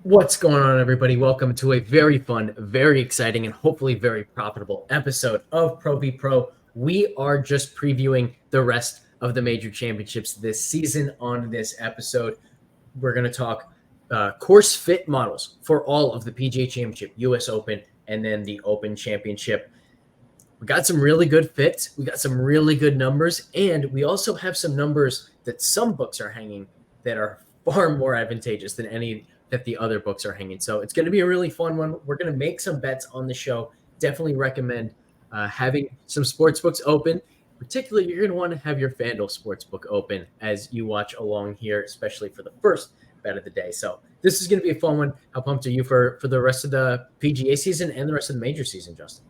What's going on, everybody? Welcome to a very fun, very exciting, and hopefully very profitable episode of Pro v Pro. We are just previewing the rest of the major championships this season. On this episode, we're going to talk course fit models for all of the PGA Championship, US Open, and then the Open Championship. We got some really good fits. We got some really good numbers, and we also have some numbers that some books are hanging that are far more advantageous than any that the other books are hanging. So it's going to be a really fun one. We're going to make some bets on the show. Definitely recommend having some sports books open. Particularly, you're going to want to have your FanDuel Sportsbook open as you watch along here, especially for the first bet of the day. So this is going to be a fun one. How pumped are you for the rest of the PGA season and the rest of the major season, Justin?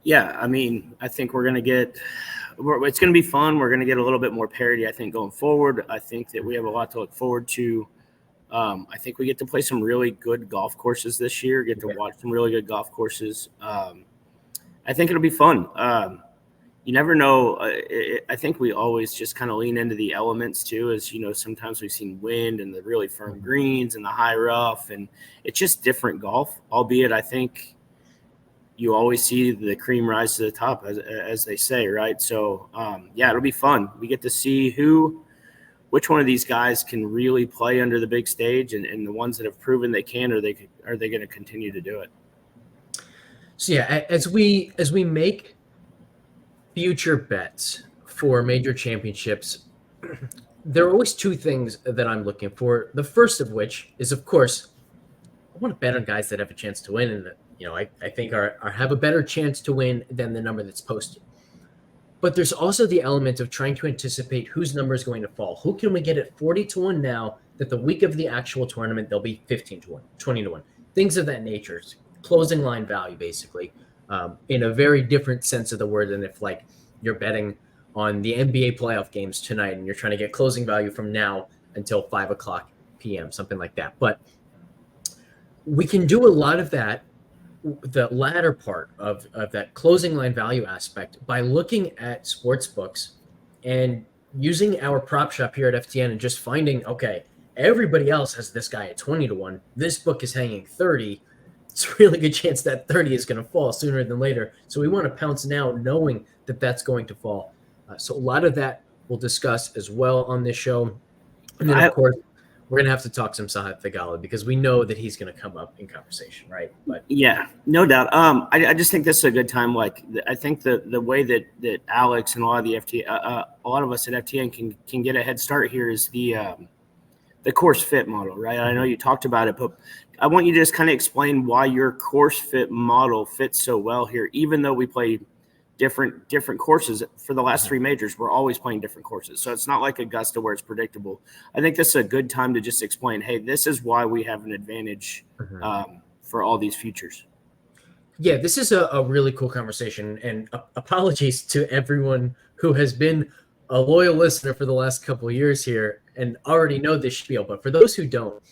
Yeah, I mean, I think we're going to get – it's going to be fun. We're going to get a little bit more parity, I think, going forward. I think that we have a lot to look forward to. I think we get to play some really good golf courses this year, get to watch some really good golf courses. I think it'll be fun. You never know. I think we always just kind of lean into the elements too, as you know, sometimes we've seen wind and the really firm greens and the high rough, and it's just different golf, albeit I think you always see the cream rise to the top, as they say, right? So, it'll be fun. We get to see which one of these guys can really play under the big stage, and the ones that have proven they can, are they going to continue to do it? So as we make future bets for major championships, there are always two things that I'm looking for. The first of which is, of course, I want to bet on guys that have a chance to win, and that I think are have a better chance to win than the number that's posted. But there's also the element of trying to anticipate whose number is going to fall. Who can we get at 40-1 now that the week of the actual tournament, they'll be 15-1, 20-1, things of that nature. Closing line value, basically, in a very different sense of the word than if, like, you're betting on the NBA playoff games tonight and you're trying to get closing value from now until 5 o'clock p.m., something like that. But we can do a lot of that, the latter part of that closing line value aspect, by looking at sports books and using our prop shop here at FTN and just finding, okay, everybody else has this guy at 20-1. This book is hanging 30. It's a really good chance that 30 is going to fall sooner than later. So we want to pounce now knowing that that's going to fall. So a lot of that we'll discuss as well on this show. And then, of course, we're going to have to talk some Sahith Theegala because we know that he's going to come up in conversation, right? But yeah, no doubt. I just think this is a good time. Like, I think the way that Alex and a lot of the a lot of us at FTN can get a head start here is the course fit model, right? I know you talked about it, but I want you to just kind of explain why your course fit model fits so well here, even though we play different courses for the last three majors. We're always playing different courses. So it's not like Augusta where it's predictable. I think this is a good time to just explain, hey, this is why we have an advantage for all these futures. Yeah, this is a really cool conversation, and apologies to everyone who has been a loyal listener for the last couple of years here and already know this spiel. But for those who don't,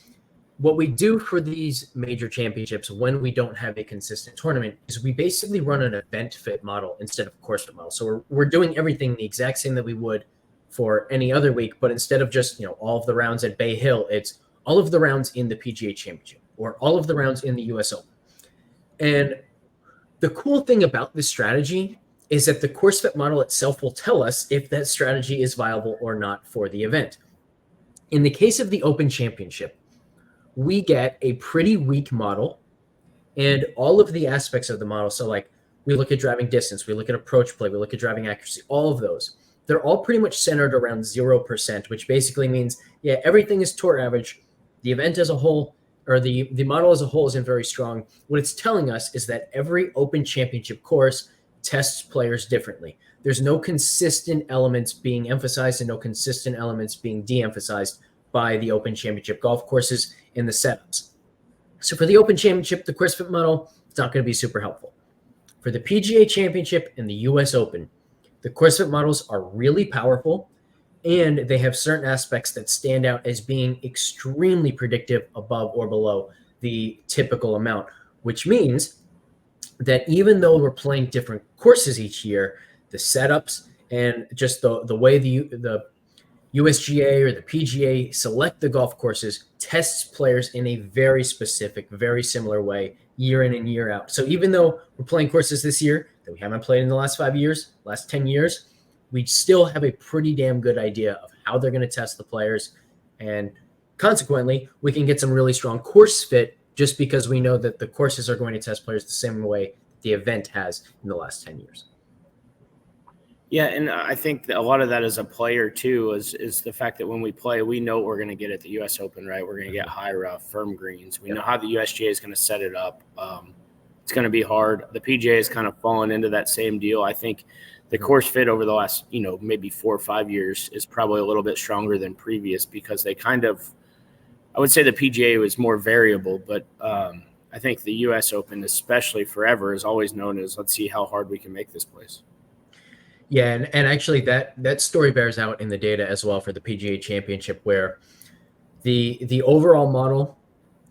what we do for these major championships when we don't have a consistent tournament is we basically run an event fit model instead of course fit model. So we're doing everything the exact same that we would for any other week, but instead of just all of the rounds at Bay Hill, it's all of the rounds in the PGA Championship or all of the rounds in the US Open. And the cool thing about this strategy is that the course fit model itself will tell us if that strategy is viable or not for the event. In the case of the Open Championship, we get a pretty weak model and all of the aspects of the model. So, like, we look at driving distance, we look at approach play, we look at driving accuracy, all of those. They're all pretty much centered around 0%, which basically means, everything is tour average. The event as a whole, or the model as a whole, isn't very strong. What it's telling us is that every Open Championship course tests players differently. There's no consistent elements being emphasized and no consistent elements being de-emphasized by the Open Championship golf courses in the setups. So for the Open Championship, the course fit model, it's not going to be super helpful. For the PGA Championship and the US Open, the course fit models are really powerful, and they have certain aspects that stand out as being extremely predictive above or below the typical amount, which means that even though we're playing different courses each year, the setups and just the way the USGA or the PGA select the golf courses, tests players in a very specific, very similar way, year in and year out. So even though we're playing courses this year that we haven't played in the last 5 years, last 10 years, we still have a pretty damn good idea of how they're going to test the players. And consequently, we can get some really strong course fit just because we know that the courses are going to test players the same way the event has in the last 10 years. Yeah, and I think that a lot of that as a player too is the fact that when we play, we know what we're going to get at the U.S. Open, right? We're going to get high rough, firm greens. We know how the USGA is going to set it up. It's going to be hard. The PGA has kind of fallen into that same deal. I think the course fit over the last, maybe 4 or 5 years is probably a little bit stronger than previous because they kind of, I would say the PGA was more variable, but I think the U.S. Open, especially forever, is always known as let's see how hard we can make this place. Yeah, and actually that story bears out in the data as well for the PGA Championship, where the overall model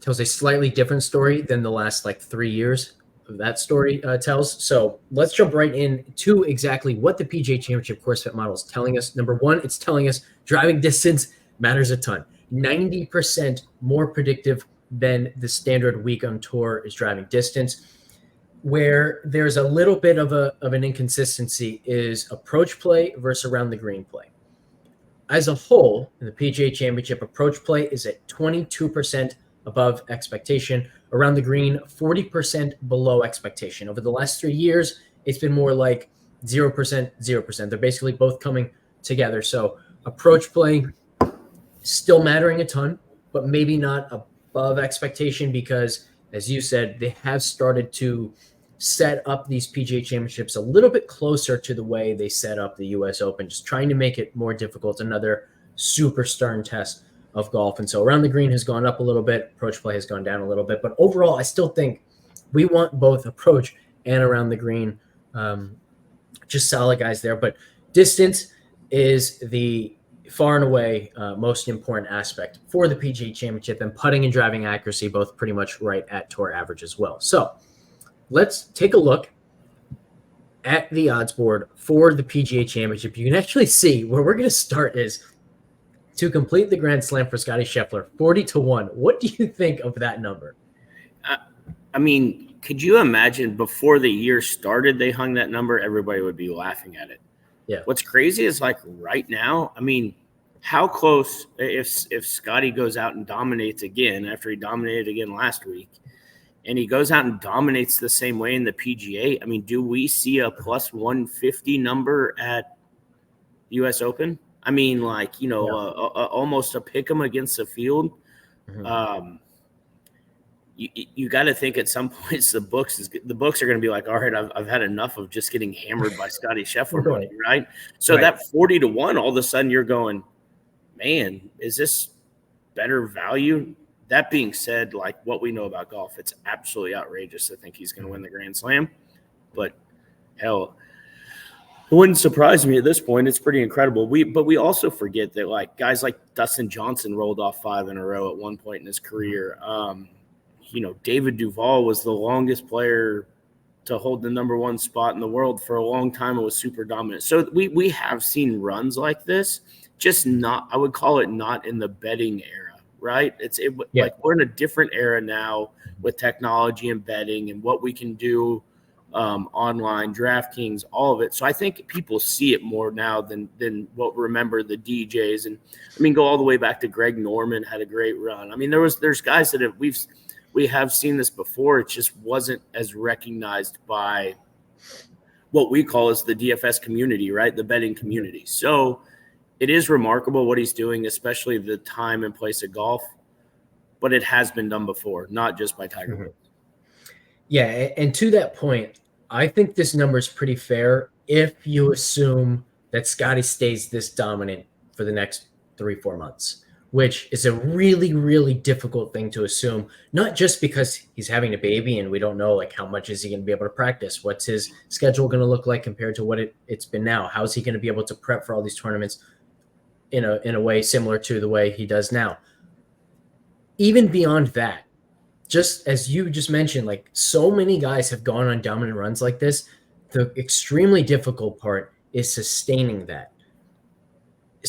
tells a slightly different story than the last 3 years of that story tells. So let's jump right into exactly what the PGA Championship course fit model is telling us. Number one, it's telling us driving distance matters a ton. 90% more predictive than the standard week on tour is driving distance. Where there's a little bit of an inconsistency is approach play versus around the green play. As a whole, in the PGA Championship, approach play is at 22% above expectation. Around the green, 40% below expectation. Over the last 3 years, it's been more like 0%, 0%. They're basically both coming together. So approach play still mattering a ton, but maybe not above expectation because, as you said, they have started to set up these PGA Championships a little bit closer to the way they set up the U.S. Open, just trying to make it more difficult, another super stern test of golf. And so around the green has gone up a little bit, approach play has gone down a little bit, but overall, I still think we want both approach and around the green, just solid guys there. But distance is the far and away most important aspect for the PGA Championship, and putting and driving accuracy both pretty much right at tour average as well. So let's take a look at the odds board for the PGA Championship. You can actually see where we're going to start is to complete the Grand Slam for Scottie Scheffler, 40-1. What do you think of that number? I mean, could you imagine before the year started, they hung that number, everybody would be laughing at it. Yeah. What's crazy is right now, I mean, how close if Scottie goes out and dominates again after he dominated again last week, and he goes out and dominates the same way in the PGA, I mean, do we see a plus 150 number at U.S. Open? I mean, almost a pick 'em against the field. Mm-hmm. You got to think at some points the books are going to be like, all right, I've had enough of just getting hammered by Scottie Scheffler money, right? So that 40-1, all of a sudden you're going, man, is this better value? That being said, what we know about golf, it's absolutely outrageous to think he's going to win the Grand Slam. But hell, it wouldn't surprise me at this point. It's pretty incredible. But we also forget that guys like Dustin Johnson rolled off 5 in a row at one point in his career. David Duval was the longest player to hold the number 1 spot in the world for a long time and was super dominant. So we have seen runs like this, just not, I would call it not in the betting era. Right? We're in a different era now with technology and betting and what we can do online, DraftKings, all of it. So I think people see it more now than what remember the DJs. And I mean, go all the way back to Greg Norman had a great run. I mean, there's guys that we have seen this before. It just wasn't as recognized by what we call as the DFS community, right? The betting community. So it is remarkable what he's doing, especially the time and place of golf, but it has been done before, not just by Tiger Woods. Yeah, and to that point, I think this number is pretty fair if you assume that Scottie stays this dominant for the next 3-4 months, which is a really, really difficult thing to assume, not just because he's having a baby and we don't know how much is he going to be able to practice, what's his schedule going to look like compared to what it's been now, how is he going to be able to prep for all these tournaments in a way similar to the way he does now. Even beyond that, just as you just mentioned, so many guys have gone on dominant runs like this. The extremely difficult part is sustaining that.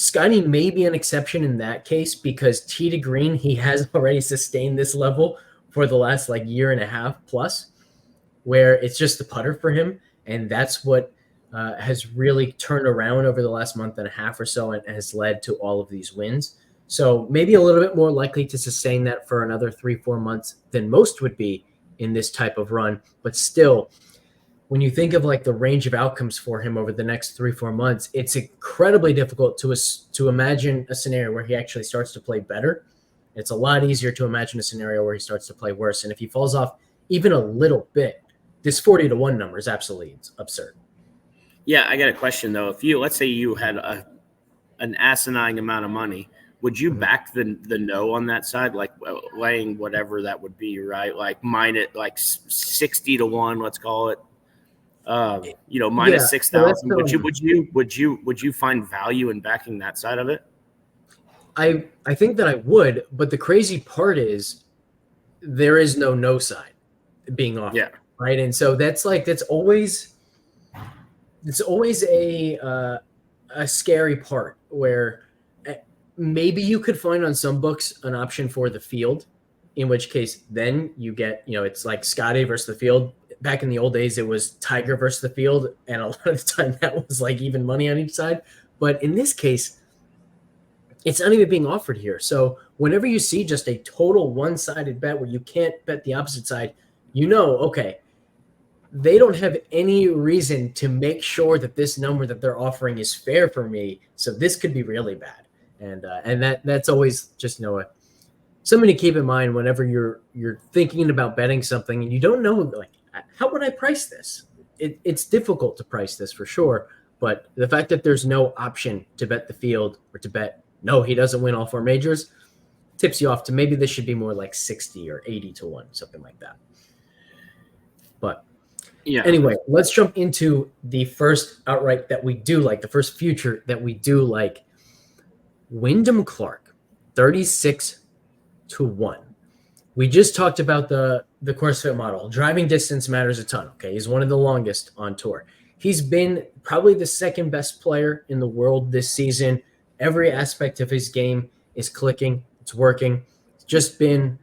Scottie may be an exception in that case because tee to green, he has already sustained this level for the last like year and a half plus, where it's just the putter for him. And that's what has really turned around over the last month and a half or so and has led to all of these wins. So maybe a little bit more likely to sustain that for another 3-4 months than most would be in this type of run. But still, when you think of like the range of outcomes for him over the next 3-4 months, it's incredibly difficult to imagine a scenario where he actually starts to play better. It's a lot easier to imagine a scenario where he starts to play worse. And if he falls off even a little bit, this 40-1 number is absolutely absurd. Yeah, I got a question though. If let's say you had an asinine amount of money, would you back the no on that side, like laying whatever that would be, right? Like minus like 60-1, let's call it. Minus 6,000. Would you find value in backing that side of it? I think that I would, but the crazy part is there is no side being offered. Yeah. Right. And so that's always a scary part where maybe you could find on some books an option for the field, in which case then you get, it's like Scottie versus the field. Back in the old days, it was Tiger versus the field. And a lot of the time that was like even money on each side. But in this case, it's not even being offered here. So whenever you see just a total one-sided bet where you can't bet the opposite side, okay, they don't have any reason to make sure that this number that they're offering is fair for me. So this could be really bad. And that's always just, something to keep in mind whenever you're thinking about betting something and you don't know, like, how would I price this? It's difficult to price this for sure. But the fact that there's no option to bet the field or to bet, no, he doesn't win all 4 majors, tips you off to maybe this should be more like 60 or 80-1, something like that. But yeah. Anyway, let's jump into the first outright that we do like, the first future that we do like. Wyndham Clark, 36-1. We just talked about the course fit model. Driving distance matters a ton. Okay, he's one of the longest on tour. He's been probably the second best player in the world this season. Every aspect of his game is clicking. It's working. It's just been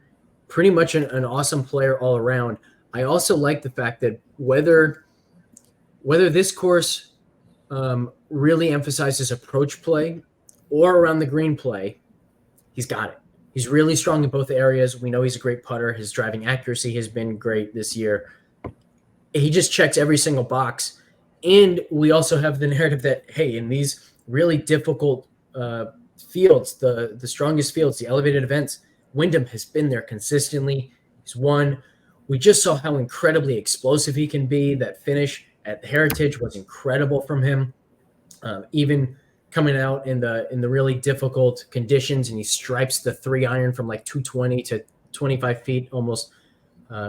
pretty much an awesome player all around. I also like the fact that whether this course really emphasizes approach play or around the green play, he's got it. He's really strong in both areas. We know he's a great putter. His driving accuracy has been great this year. He just checks every single box. And we also have the narrative that, hey, in these really difficult fields, the strongest fields, the elevated events, Wyndham has been there consistently. He's won. We just saw how incredibly explosive he can be. That finish at the Heritage was incredible from him. Even coming out in the really difficult conditions, and he stripes the 3-iron from like 220 to 25 feet, almost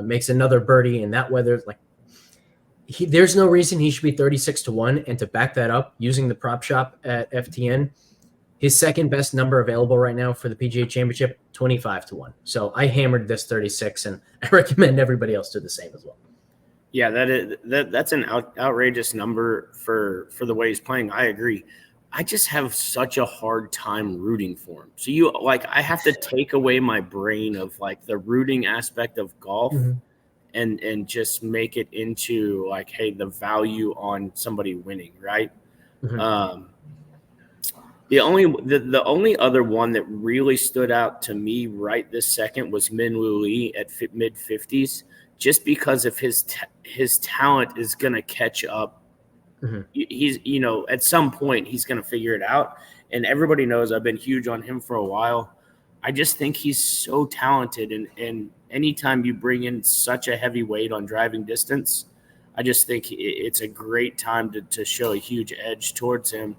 makes another birdie in that weather. Like there's no reason he should be 36-1. And to back that up using the prop shop at FTN, his second best number available right now for the PGA Championship, 25-1. So I hammered this 36, and I recommend everybody else do the same as well. Yeah, that's an outrageous number for the way he's playing. I agree. I just have such a hard time rooting for him. So I have to take away my brain of like the rooting aspect of golf and just make it into like, hey, the value on somebody winning, right? Mm-hmm. The only other one that really stood out to me right this second was Min-Woo Lee at mid-50s, just because of his talent is going to catch up. Mm-hmm. He's, at some point he's going to figure it out. And everybody knows I've been huge on him for a while. I just think he's so talented. And anytime you bring in such a heavy weight on driving distance, I just think it's a great time to show a huge edge towards him.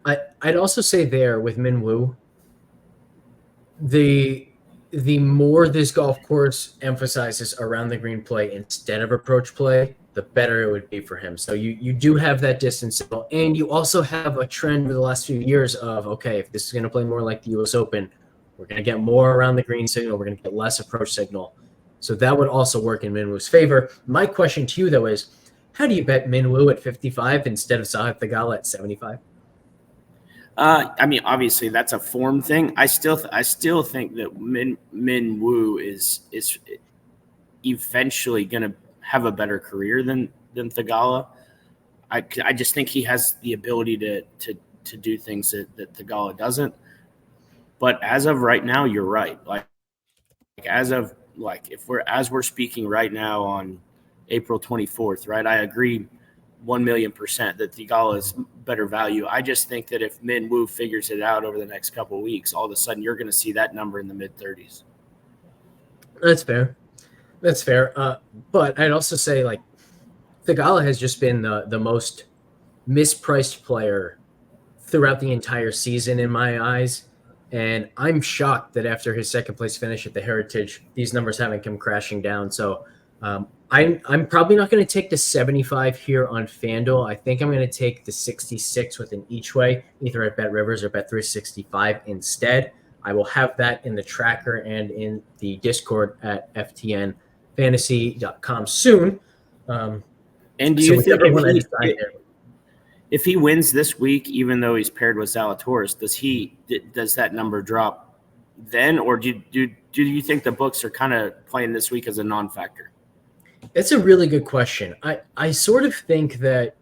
I'd also say there with Min-Woo, the more this golf course emphasizes around the green play instead of approach play, the better it would be for him. So you do have that distance signal, and you also have a trend over the last few years of, okay, if this is going to play more like the U.S. Open, we're going to get more around the green signal. We're going to get less approach signal. So that would also work in Min-Woo's favor. My question to you, though, is how do you bet Min-Woo at 55 instead of Sahith Theegala at 75? I mean, obviously that's a form thing. I still think that Min Woo is eventually going to have a better career than Theegala. I just think he has the ability to do things that Theegala doesn't. But as of right now, you're right. Like if we're speaking right now on April 24th, right? I agree 1,000,000% that Theegala is better value. I just think that if Min Woo figures it out over the next couple of weeks, all of a sudden you're going to see that number in the mid-30s. That's fair. That's fair. But I'd also say, like, Theegala has just been the most mispriced player throughout the entire season in my eyes. And I'm shocked that after his second place finish at the Heritage, these numbers haven't come crashing down. So I'm probably not going to take the 75 here on FanDuel. I think I'm going to take the 66 with an each way, either at Bet Rivers or Bet365 instead. I will have that in the tracker and in the Discord at ftnfantasy.com soon. And do you think if he wins this week, even though he's paired with Zalatoris, does that number drop then, or do you think the books are kind of playing this week as a non-factor? It's a really good question. I sort of think that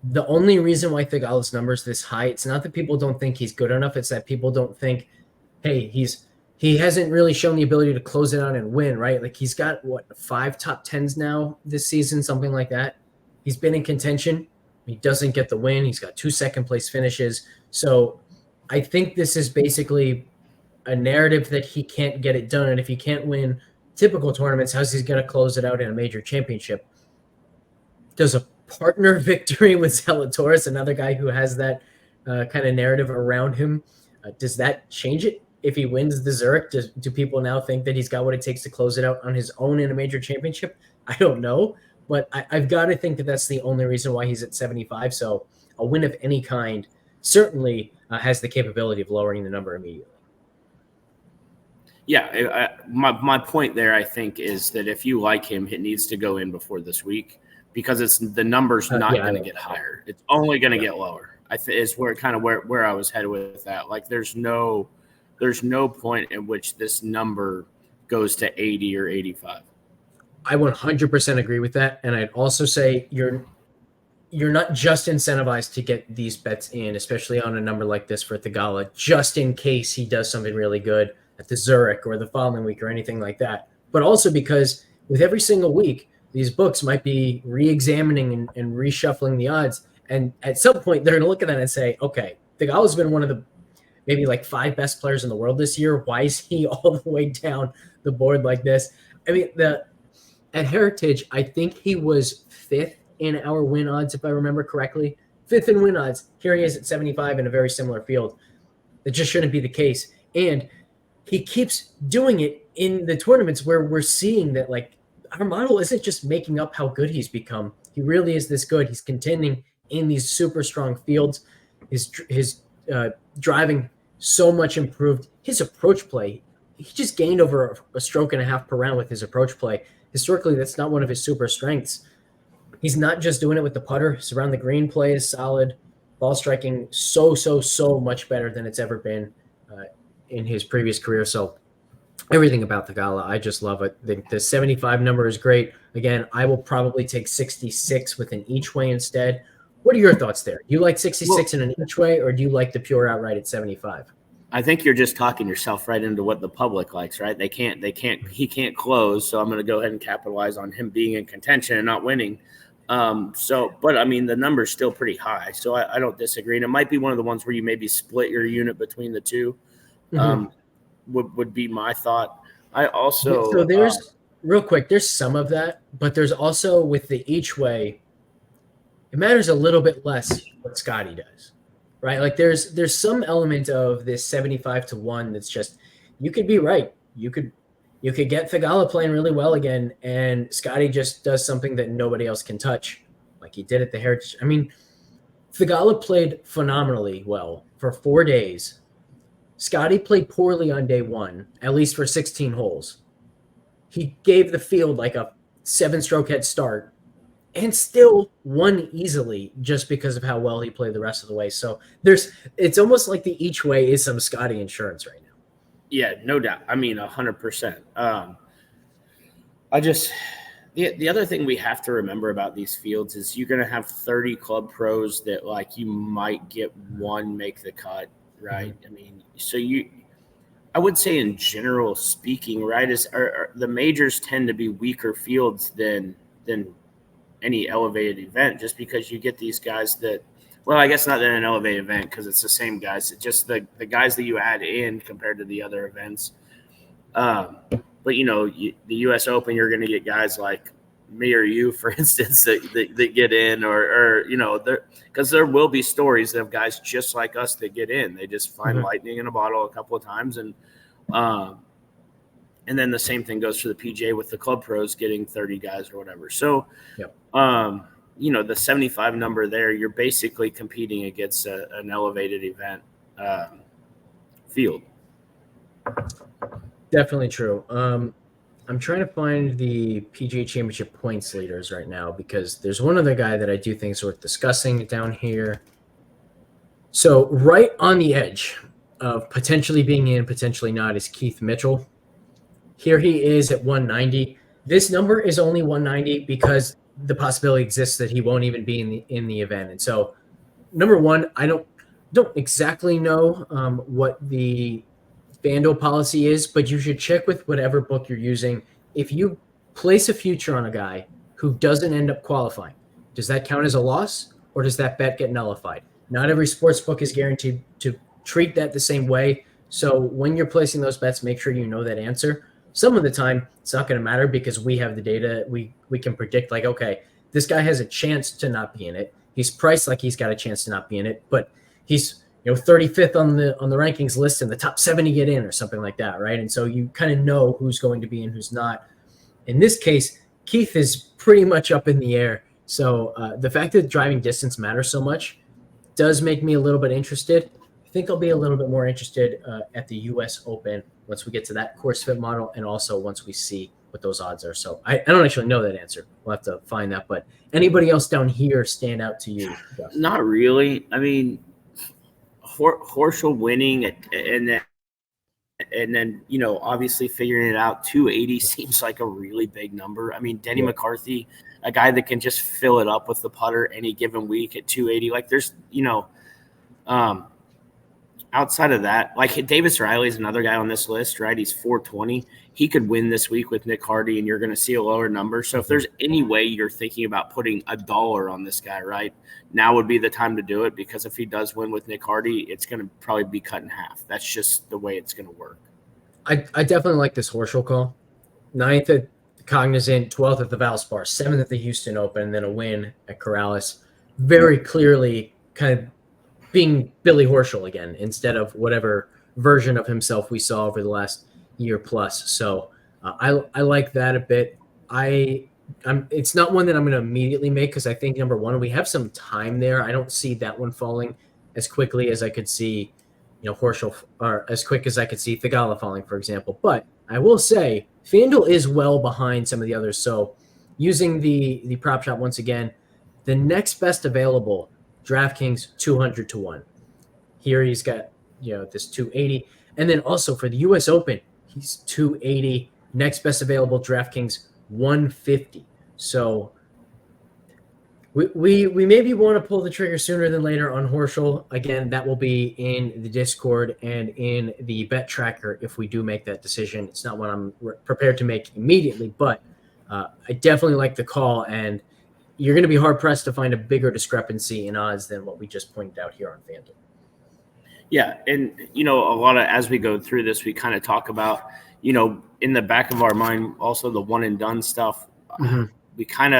the only reason why Theegala's number is this high, it's not that people don't think he's good enough. It's that people don't think, hey, he hasn't really shown the ability to close it out and win, right? Like, he's got 5 top 10s now this season, something like that. He's been in contention. He doesn't get the win. He's got 2 second place finishes. So I think this is basically a narrative that he can't get it done. And if he can't win typical tournaments, how's he going to close it out in a major championship? Does a partner victory with Zalatoris, another guy who has that kind of narrative around him, does that change it? If he wins the Zurich, do people now think that he's got what it takes to close it out on his own in a major championship? I don't know, but I've got to think that that's the only reason why he's at 75. So a win of any kind certainly has the capability of lowering the number immediately. Yeah, my point there, I think, is that if you like him, it needs to go in before this week because the number's not going to get higher. It's only going to get lower. Is where I was headed with that. Like, there's no point in which this number goes to 80 or 85. I 100% agree with that, and I'd also say you're not just incentivized to get these bets in, especially on a number like this for Theegala, just in case he does something really good at the Zurich or the following week or anything like that, but also because with every single week, these books might be re-examining and reshuffling the odds, and at some point they're going to look at that and say, okay, Theegala's been one of the maybe like 5 best players in the world this year. Why is he all the way down the board like this? I mean, at Heritage, I think he was 5th in our win odds, if I remember correctly. 5th in win odds. Here he is at 75 in a very similar field. It just shouldn't be the case. And he keeps doing it in the tournaments where we're seeing that, like, our model isn't just making up how good he's become. He really is this good. He's contending in these super strong fields. His driving so much improved. His approach play, he just gained over a stroke and a half per round with his approach play. Historically, that's not one of his super strengths. He's not just doing it with the putter. His around the green play is solid. Ball striking so much better than it's ever been in his previous career. So everything about Theegala, I just love it. The 75 number is great. Again, I will probably take 66 with an each way instead. What are your thoughts there? You like 66 in an each way, or do you like the pure outright at 75? I think you're just talking yourself right into what the public likes, right? He can't close. So I'm going to go ahead and capitalize on him being in contention and not winning. But I mean, the number's still pretty high. So I don't disagree. And it might be one of the ones where you maybe split your unit between the two. Would be my thought. I also so there's real quick. There's some of that, but there's also with the each way, it matters a little bit less what Scottie does, right? Like there's some element of this 75-1 that's just, you could be right. You could get Theegala playing really well again, and Scottie just does something that nobody else can touch, like he did at the Heritage. I mean, Theegala played phenomenally well for 4 days. Scottie played poorly on day 1, at least for 16 holes. He gave the field like a 7-stroke head start, and still won easily just because of how well he played the rest of the way. So it's almost like the each way is some Scottie insurance right now. Yeah, no doubt. I mean, 100%. The other thing we have to remember about these fields is you're going to have 30 club pros that like you might get one make the cut, right? I mean, I would say in general speaking, right, the majors tend to be weaker fields than any elevated event, just because you get these guys that, well, I guess not in an elevated event because it's the same guys. It's just the guys that you add in compared to the other events. But, the U.S. Open, you're going to get guys like me or you, for instance, that get in or because there will be stories of guys just like us that get in. They just find lightning in a bottle a couple of times. And then the same thing goes for the PGA with the club pros getting 30 guys or whatever. So, the 75 number there, you're basically competing against an elevated event field. Definitely true. I'm trying to find the PGA Championship points leaders right now because there's one other guy that I do think is worth discussing down here. So right on the edge of potentially being in, potentially not, is Keith Mitchell. Here he is at 190. This number is only 190 because the possibility exists that he won't even be in the event. And so, number one, I don't exactly know what the FanDuel policy is, but you should check with whatever book you're using. If you place a future on a guy who doesn't end up qualifying, does that count as a loss or does that bet get nullified? Not every sports book is guaranteed to treat that the same way. So when you're placing those bets, make sure you know that answer. Some of the time, it's not going to matter because we have the data. We can predict, like, okay, this guy has a chance to not be in it. He's priced like he's got a chance to not be in it, but he's 35th on the rankings list and the top 70 get in or something like that, right? And so you kind of know who's going to be in, who's not. In this case, Keith is pretty much up in the air. So the fact that driving distance matters so much does make me a little bit interested. I think I'll be a little bit more interested at the U.S. Open once we get to that course fit model and also once we see what those odds are. So I don't actually know that answer. We'll have to find that. But anybody else down here stand out to you? Not really. I mean, Horschel winning and then obviously figuring it out, 280 seems like a really big number. I mean, Denny McCarthy, a guy that can just fill it up with the putter any given week at 280. Like there's outside of that, like Davis Riley is another guy on this list, right? He's 420. He could win this week with Nick Hardy, and you're going to see a lower number. So if there's any way you're thinking about putting $1 on this guy, right, now would be the time to do it, because if he does win with Nick Hardy, it's going to probably be cut in half. That's just the way it's going to work. I definitely like this Horschel call. 9th at Cognizant, 12th at the Valspar, 7th at the Houston Open, and then a win at Corrales. Very clearly kind of being Billy Horschel again instead of whatever version of himself we saw over the last year plus. So I like that a bit. It's not one that I'm going to immediately make because I think, number one, we have some time there. I don't see that one falling as quickly as I could see, Horschel, or as quick as I could see Thigala falling, for example. But I will say FanDuel is well behind some of the others. So using the prop shot once again, the next best available, DraftKings 200 to 1. Here he's got this 280, and then also for the U.S. Open, he's 280. Next best available, DraftKings 150. So we maybe want to pull the trigger sooner than later on Horschel. Again, that will be in the Discord and in the bet tracker if we do make that decision. It's not what I'm prepared to make immediately, but I definitely like the call, and you're going to be hard-pressed to find a bigger discrepancy in odds than what we just pointed out here on FanDuel. Yeah, and, a lot of, as we go through this, we kind of talk about, in the back of our mind, also the one-and-done stuff. Mm-hmm. We kind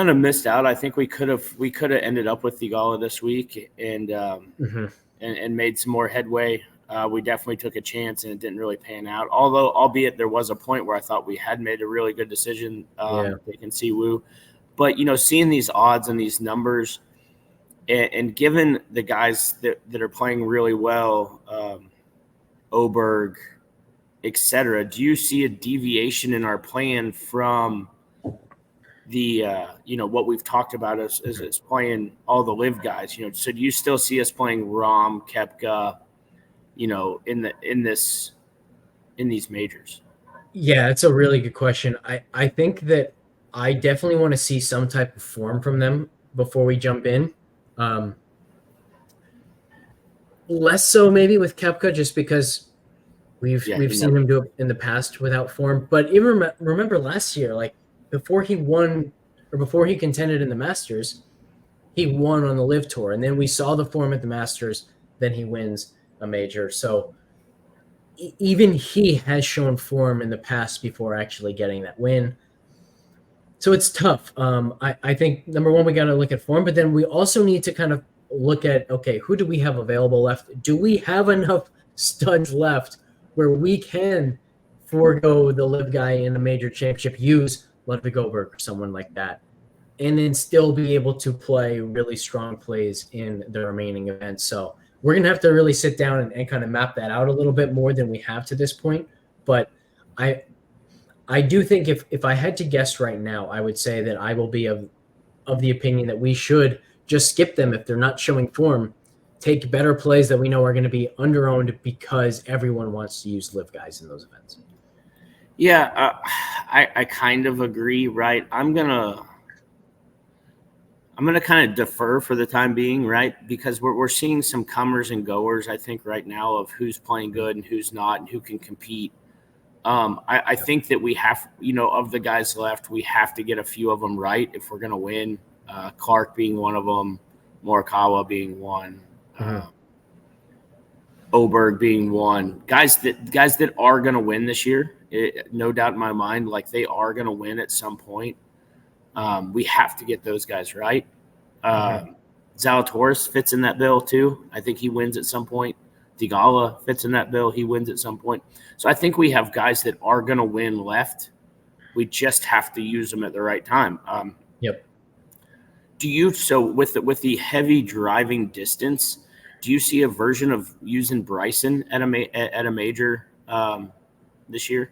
of missed out. I think we could have ended up with Thigala this week and made some more headway. We definitely took a chance, and it didn't really pan out. Although, albeit there was a point where I thought we had made a really good decision, taking Siwoo. But, seeing these odds and these numbers, and given the guys that are playing really well, Oberg, et cetera, do you see a deviation in our plan from what we've talked about is playing all the live guys. So do you still see us playing Rahm, Koepka, in these majors? Yeah, it's a really good question. I think that I definitely want to see some type of form from them before we jump in. Less so maybe with Koepka, just because we've seen him do it in the past without form. But even remember last year, like before he won or before he contended in the Masters, he won on the Live Tour, and then we saw the form at the Masters. Then he wins a major. So even he has shown form in the past before actually getting that win. So it's tough. I think number one, we got to look at form, but then we also need to kind of look at, okay, who do we have available left? Do we have enough studs left where we can forego the live guy in a major championship, use Ludwig Oberg or someone like that, and then still be able to play really strong plays in the remaining events? So we're going to have to really sit down and kind of map that out a little bit more than we have to this point. But I do think if I had to guess right now, I would say that I will be of the opinion that we should just skip them if they're not showing form, take better plays that we know are going to be under-owned because everyone wants to use live guys in those events. Yeah, I kind of agree, right? I'm gonna kind of defer for the time being, right? Because we're seeing some comers and goers, I think, right now of who's playing good and who's not and who can compete. I think that we have, of the guys left, we have to get a few of them right if we're going to win. Clark being one of them, Morikawa being one, Oberg being one. Guys that are going to win this year, no doubt in my mind, like they are going to win at some point. We have to get those guys right. Zalatoris fits in that bill too. I think he wins at some point. Theegala fits in that bill. He wins at some point. So I think we have guys that are going to win left. We just have to use them at the right time. Yep. So with the heavy driving distance, do you see a version of using Bryson at a major this year?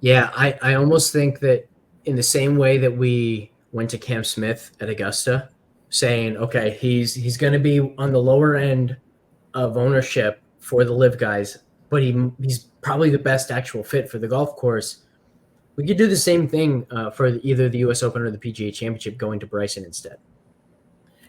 Yeah, I almost think that in the same way that we went to Cam Smith at Augusta, saying, okay, he's going to be on the lower end of ownership for the live guys, but he's probably the best actual fit for the golf course. We could do the same thing for either the U.S. Open or the PGA Championship, going to Bryson instead.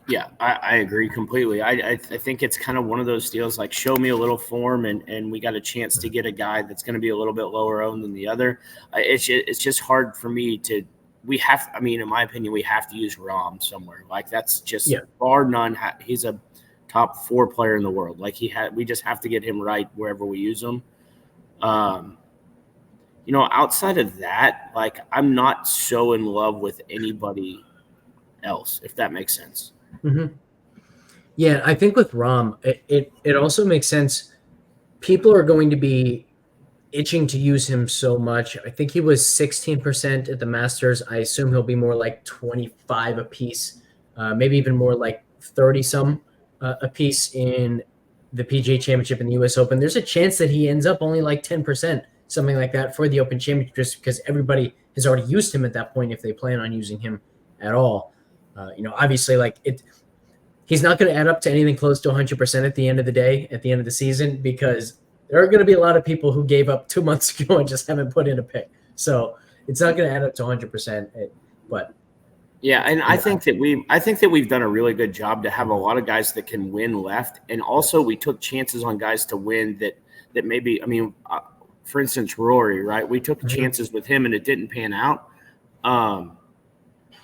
Yeah, I agree completely. I think it's kind of one of those deals like show me a little form and we got a chance to get a guy that's going to be a little bit lower owned than the other. It's just hard for me to – in my opinion, we have to use Rahm somewhere. Like that's just bar none. He's a top 4 player in the world. Like we just have to get him right wherever we use him. Outside of that, like I'm not so in love with anybody else, if that makes sense. Mm-hmm. Yeah, I think with Rahm, it also makes sense. People are going to be itching to use him so much. I think he was 16% at the Masters. I assume he'll be more like 25 a piece, maybe even more like 30-some a piece in the PGA Championship and the U.S. Open. There's a chance that he ends up only like 10%, something like that, for the Open Championship, just because everybody has already used him at that point if they plan on using him at all. Obviously, he's not going to add up to anything close to 100% at the end of the day, at the end of the season, because there are going to be a lot of people who gave up 2 months ago and just haven't put in a pick. So it's not going to add up to 100%. But yeah, and I think that we've done a really good job to have a lot of guys that can win left, and also we took chances on guys to win that maybe. For instance, Rory, right? We took chances with him and it didn't pan out.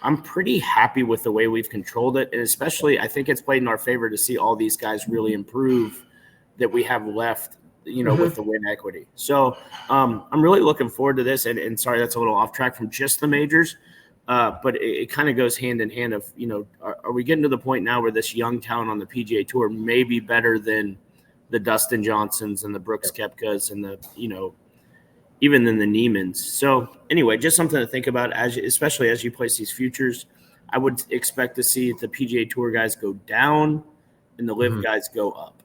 I'm pretty happy with the way we've controlled it. And especially, I think it's played in our favor to see all these guys really improve that we have left, with the win equity. So I'm really looking forward to this. And sorry, that's a little off track from just the majors. But it kind of goes hand in hand of, are we getting to the point now where this young talent on the PGA Tour may be better than the Dustin Johnsons and the Brooks Koepkas and the, even than the Niemans. So anyway, just something to think about especially as you place these futures. I would expect to see the PGA Tour guys go down and the live guys go up.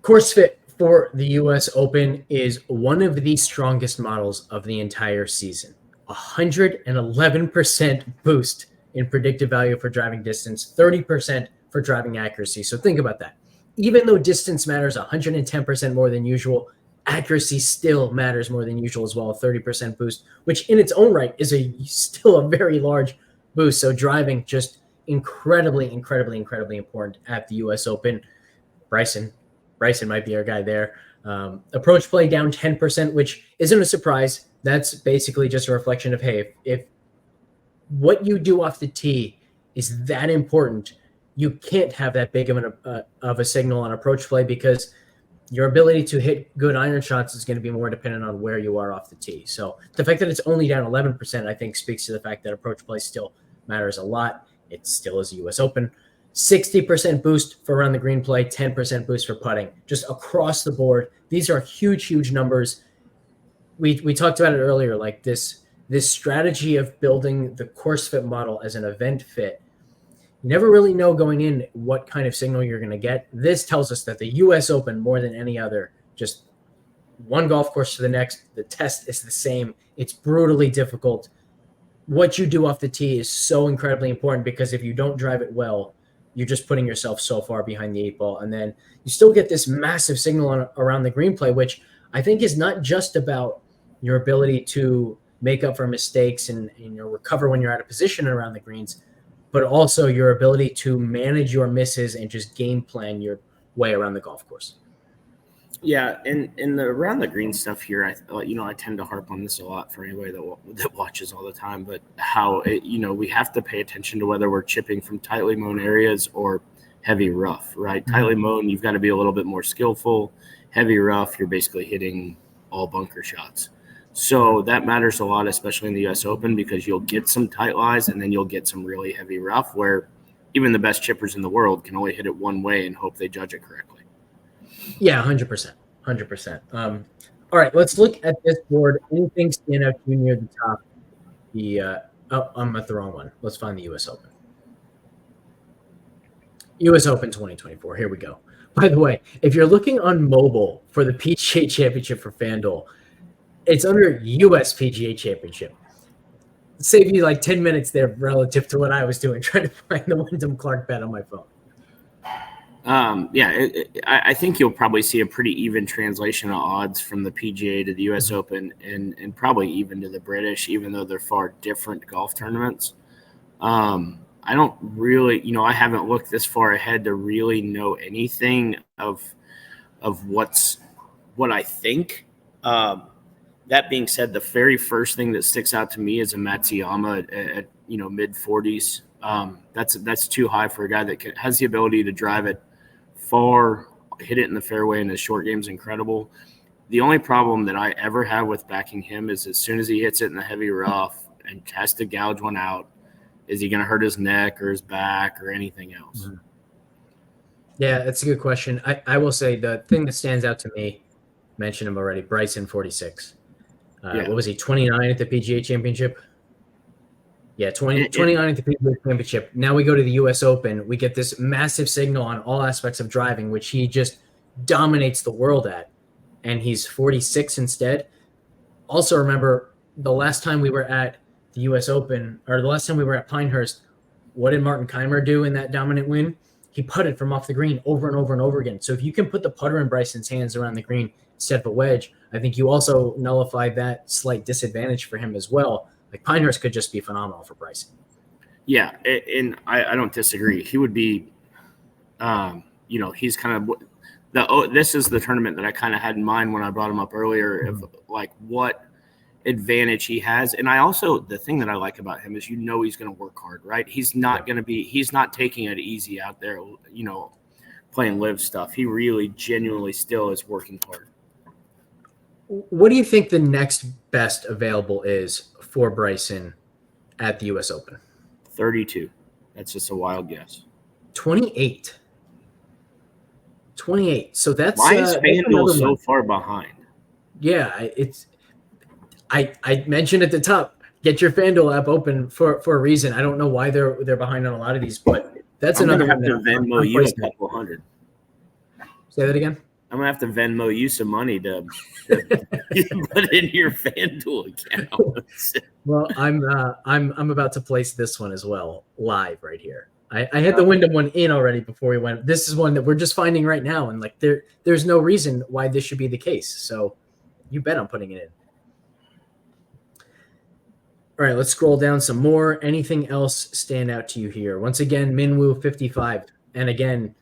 Course fit for the U.S. Open is one of the strongest models of the entire season. 111% boost in predictive value for driving distance, 30% for driving accuracy. So think about that. Even though distance matters 110% more than usual, accuracy still matters more than usual as well, a 30% boost, which in its own right is still a very large boost. So driving just incredibly important at the U.S. Open. Bryson might be our guy there. Approach play down 10%, which isn't a surprise. That's basically just a reflection of, hey, if what you do off the tee is that important, you can't have that big of a signal on approach play because your ability to hit good iron shots is going to be more dependent on where you are off the tee. So the fact that it's only down 11%, I think, speaks to the fact that approach play still matters a lot. It still is a U.S. Open. 60% boost for around the green play, 10% boost for putting, just across the board. These are huge numbers. We talked about it earlier, like this strategy of building the course fit model as an event fit. You never really know going in what kind of signal you're going to get. This tells us that the U.S. Open, more than any other, just one golf course to the next, the test is the same. It's brutally difficult. What you do off the tee is so incredibly important because if you don't drive it well, you're just putting yourself so far behind the 8 ball. And then you still get this massive signal around the green play, which I think is not just about your ability to make up for mistakes and recover when you're out of position around the greens, but also your ability to manage your misses and just game plan your way around the golf course. Yeah, and the around the green stuff here, I tend to harp on this a lot for anybody that watches all the time, but how we have to pay attention to whether we're chipping from tightly mown areas or heavy rough, right? Mm-hmm. Tightly mown, you've got to be a little bit more skillful. Heavy rough, you're basically hitting all bunker shots. So that matters a lot, especially in the U.S. Open, because you'll get some tight lies and then you'll get some really heavy rough where even the best chippers in the world can only hit it one way and hope they judge it correctly. Yeah, 100%. All right, let's look at this board. Anything stand out to you near the top? I'm at the wrong one. Let's find the U.S. Open. U.S. Open 2024. Here we go. By the way, if you're looking on mobile for the PGA Championship for FanDuel, it's under U.S. PGA Championship. Save you like 10 minutes there relative to what I was doing, trying to find the Wyndham Clark bet on my phone. I think you'll probably see a pretty even translation of odds from the PGA to the U.S. Open and probably even to the British, even though they're far different golf tournaments. I don't really, I haven't looked this far ahead to really know anything of what I think. That being said, the very first thing that sticks out to me is a Matsuyama at mid 40s. That's too high for a guy that has the ability to drive it far, hit it in the fairway, and his short game's incredible. The only problem that I ever have with backing him is as soon as he hits it in the heavy rough and has to gouge one out, is he going to hurt his neck or his back or anything else? Mm-hmm. Yeah, that's a good question. I will say the thing that stands out to me, mentioned him already, Bryson, 46. What was he, 29 at the PGA Championship? Yeah, 29 at the PGA Championship. Now we go to the U.S. Open. We get this massive signal on all aspects of driving, which he just dominates the world at, and he's 46 instead. Also, remember, the last time we were at the U.S. Open, or the last time we were at Pinehurst, what did Martin Keimer do in that dominant win? He putted from off the green over and over and over again. So if you can put the putter in Bryson's hands around the green instead of a wedge, I think you also nullify that slight disadvantage for him as well. Like Pinehurst could just be phenomenal for Bryson. Yeah, and I don't disagree. He would be, he's kind of this is the tournament that I kind of had in mind when I brought him up earlier of like what advantage he has. And I also, the thing that I like about him is he's going to work hard, right? He's not he's not taking it easy out there, playing live stuff. He really genuinely still is working hard. What do you think the next best available is for Bryson at the U.S. Open? 32. That's just a wild guess. 28. So that's why is FanDuel so far behind? Yeah, I mentioned at the top, get your FanDuel app open for a reason. I don't know why they're behind on a lot of these, but that's another one. I'm going to have to Venmo you a couple hundred. Say that again. I'm gonna have to Venmo you some money to put in your FanDuel account. Well, I'm about to place this one as well live right here. I had the Wyndham one in already before we went. This is one that we're just finding right now, and like there's no reason why this should be the case. So you bet I'm putting it in. All right, let's scroll down some more. Anything else stand out to you here? Once again, Minwoo 55. And again,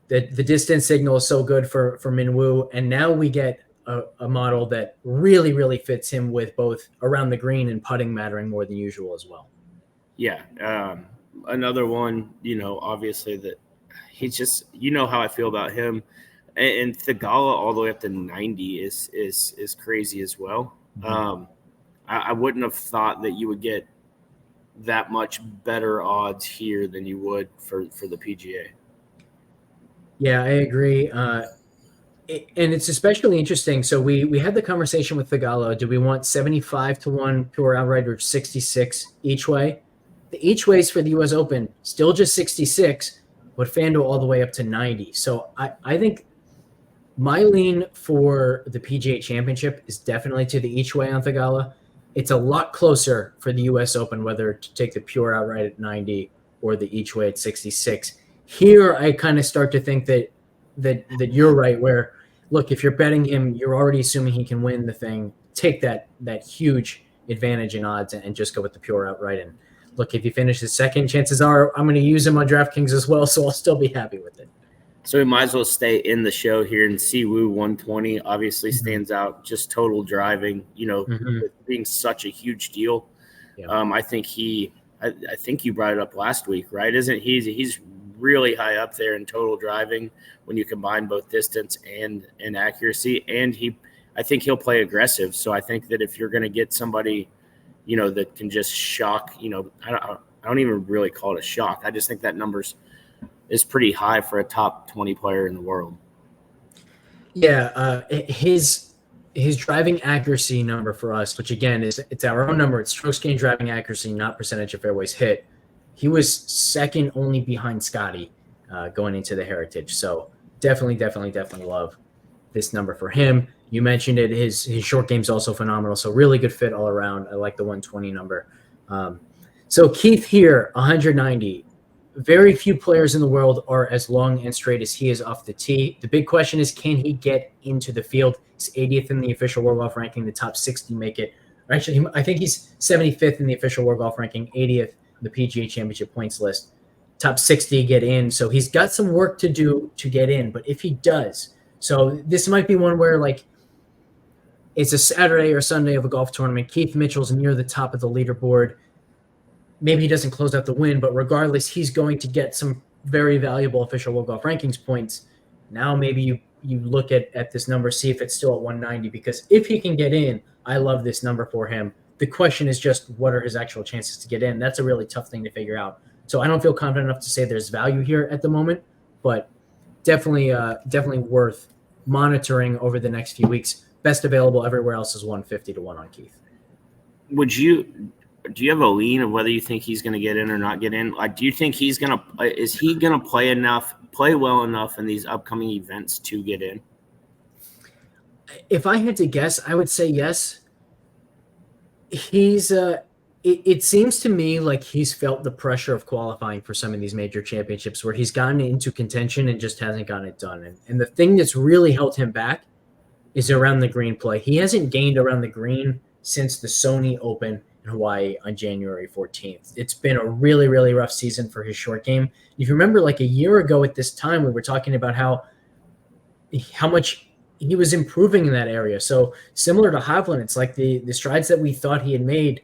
the distance signal is so good for Minwoo. And now we get a model that really, really fits him with both around the green and putting mattering more than usual as well. Yeah. Another one, obviously that he's just, how I feel about him. And Thigala all the way up to 90 is crazy as well. Mm-hmm. I wouldn't have thought that you would get that much better odds here than you would for the PGA. Yeah, I agree. And it's especially interesting. So we had the conversation with Thigala. Do we want 75 to 1 pure outright or 66 each way? The each ways for the U.S. Open still just 66, but FanDuel all the way up to 90. So I think my lean for the PGA Championship is definitely to the each way on Thigala. It's a lot closer for the U.S. Open, whether to take the pure outright at 90 or the each way at 66. Here, I kind of start to think that you're right, where, look, if you're betting him, you're already assuming he can win the thing. Take that huge advantage in odds and just go with the pure outright. And look, if he finishes second, chances are I'm going to use him on DraftKings as well, so I'll still be happy with it. So we might as well stay in the show here. And Siwoo 120 obviously stands out, just total driving, being such a huge deal. Yeah. I think I think you brought it up last week, right? He's really high up there in total driving when you combine both distance and accuracy. And I think he'll play aggressive. So I think that if you're going to get somebody, that can just shock, I don't even really call it a shock. I just think that is pretty high for a top 20 player in the world. Yeah, his driving accuracy number for us, which again it's our own number. It's strokes gained driving accuracy, not percentage of fairways hit. He was second only behind Scottie going into the Heritage. So definitely love this number for him. You mentioned it. His short game's also phenomenal. So really good fit all around. I like the 120 number. So Keith here, 190. Very few players in the world are as long and straight as he is off the tee. The big question is, can he get into the field? He's 80th in the official World Golf ranking. The top 60 make it. Actually, I think he's 75th in the official World Golf ranking, 80th in the PGA Championship points list. Top 60 get in. So he's got some work to do to get in. But if he does, so this might be one where, like, it's a Saturday or Sunday of a golf tournament. Keith Mitchell's near the top of the leaderboard. Maybe he doesn't close out the win, but regardless, he's going to get some very valuable official World Golf Rankings points. Now maybe you look at this number, see if it's still at 190, because if he can get in, I love this number for him. The question is just, what are his actual chances to get in? That's a really tough thing to figure out. So I don't feel confident enough to say there's value here at the moment, but definitely worth monitoring over the next few weeks. Best available everywhere else is 150 to 1 on Keith. Do you have a lean of whether you think he's going to get in or not get in? Like, do you think is he going to play well enough in these upcoming events to get in? If I had to guess, I would say yes. It seems to me like he's felt the pressure of qualifying for some of these major championships where he's gotten into contention and just hasn't gotten it done. And the thing that's really held him back is around the green play. He hasn't gained around the green since the Sony Open in Hawaii on January 14th. It's been a really, really rough season for his short game. If you remember, like a year ago at this time, we were talking about how much he was improving in that area. So similar to Hovland, it's like the strides that we thought he had made,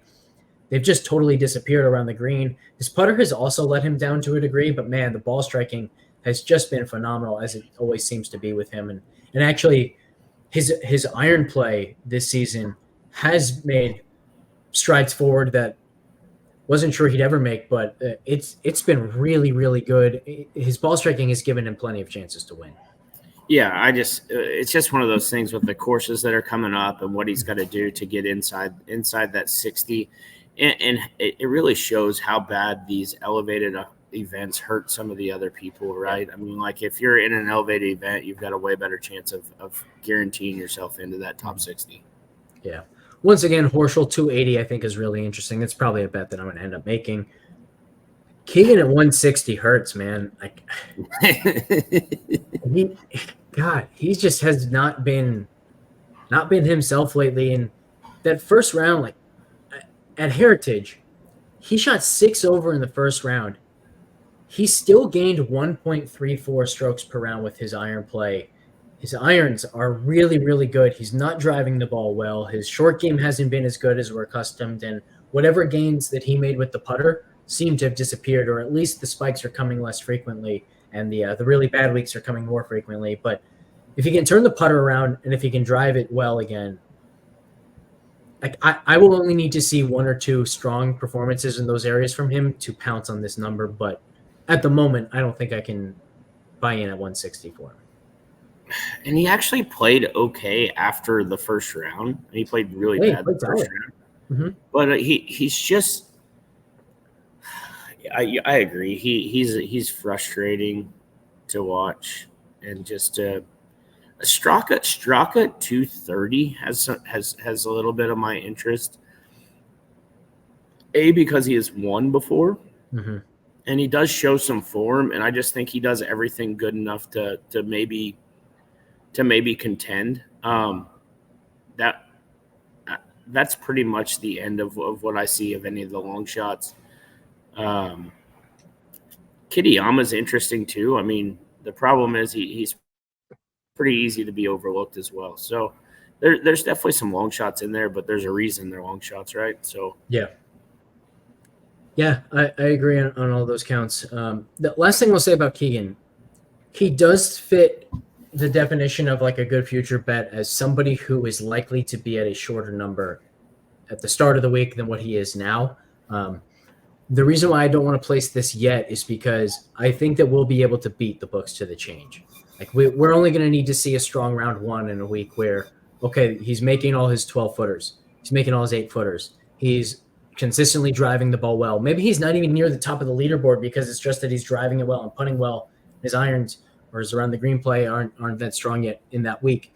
they've just totally disappeared around the green. His putter has also let him down to a degree, but man, the ball striking has just been phenomenal, as it always seems to be with him. And actually his iron play this season has made strides forward that wasn't sure he'd ever make, but it's been really, really good. His ball striking has given him plenty of chances to win. Yeah, it's just one of those things with the courses that are coming up and what he's got to do to get inside that 60. And it really shows how bad these elevated events hurt some of the other people, right? I mean, like if you're in an elevated event, you've got a way better chance of guaranteeing yourself into that top 60. Yeah. Once again, Horschel 280, I think, is really interesting. It's probably a bet that I'm going to end up making. Keegan at 160 hurts, man. Like, he just has not been himself lately. And that first round, like at Heritage, he shot 6 over in the first round. He still gained 1.34 strokes per round with his iron play. His irons are really, really good. He's not driving the ball well. His short game hasn't been as good as we're accustomed, and whatever gains that he made with the putter seem to have disappeared, or at least the spikes are coming less frequently, and the really bad weeks are coming more frequently. But if he can turn the putter around and if he can drive it well again, like I will only need to see 1 or 2 strong performances in those areas from him to pounce on this number. But at the moment, I don't think I can buy in at 160 for him. And he actually played okay after the first round. He played really bad the first round. Mm-hmm. But he's just – I agree. He's frustrating to watch. And just Straka 230 has a little bit of my interest. Because he has won before. Mm-hmm. And he does show some form, and I just think he does everything good enough to maybe contend. That's pretty much the end of what I see of any of the long shots. Kitayama's interesting too. I mean, the problem is he's pretty easy to be overlooked as well. So there's definitely some long shots in there, but there's a reason they're long shots, right? So Yeah, I agree on all those counts. The last thing I'll say about Keegan, he does fit the definition of like a good future bet as somebody who is likely to be at a shorter number at the start of the week than what he is now. The reason why I don't want to place this yet is because I think that we'll be able to beat the books to the change. Like we're only going to need to see a strong round 1 in a week where, okay, he's making all his 12 footers. He's making all his 8 footers. He's consistently driving the ball well. Maybe he's not even near the top of the leaderboard because it's just that he's driving it well and putting well. His irons or his around the green play aren't that strong yet in that week.